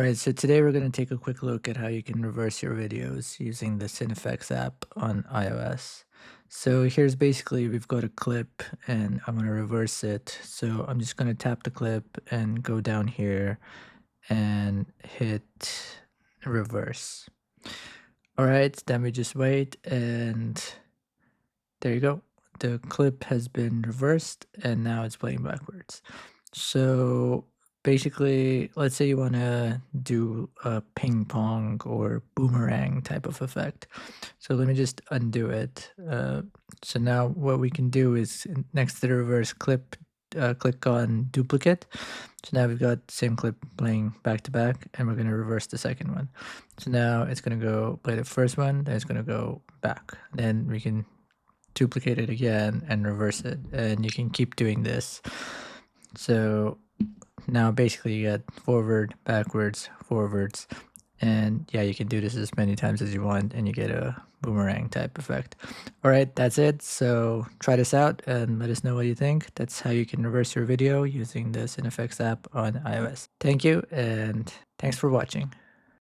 Alright, so today we're going to take a quick look at how you can reverse your videos using the SYN-FX app on iOS. So here's basically, we've got a clip and I'm going to reverse it. So I'm just going to tap the clip and go down here and hit reverse. Alright, then we just wait and there you go. The clip has been reversed and now it's playing backwards. So basically, let's say you want to do a ping pong or boomerang type of effect. So let me just undo it. So now what we can do is next to the reverse clip, click on duplicate. So now we've got the same clip playing back to back and we're going to reverse the second one. So now it's going to go play the first one, then it's going to go back. Then we can duplicate it again and reverse it, and you can keep doing this. So now basically you get forward, backwards, forwards, and yeah, you can do this as many times as you want and you get a boomerang type effect. All right, that's it. So try this out and let us know what you think. That's how you can reverse your video using the SYN-FX app on iOS. Thank you and thanks for watching.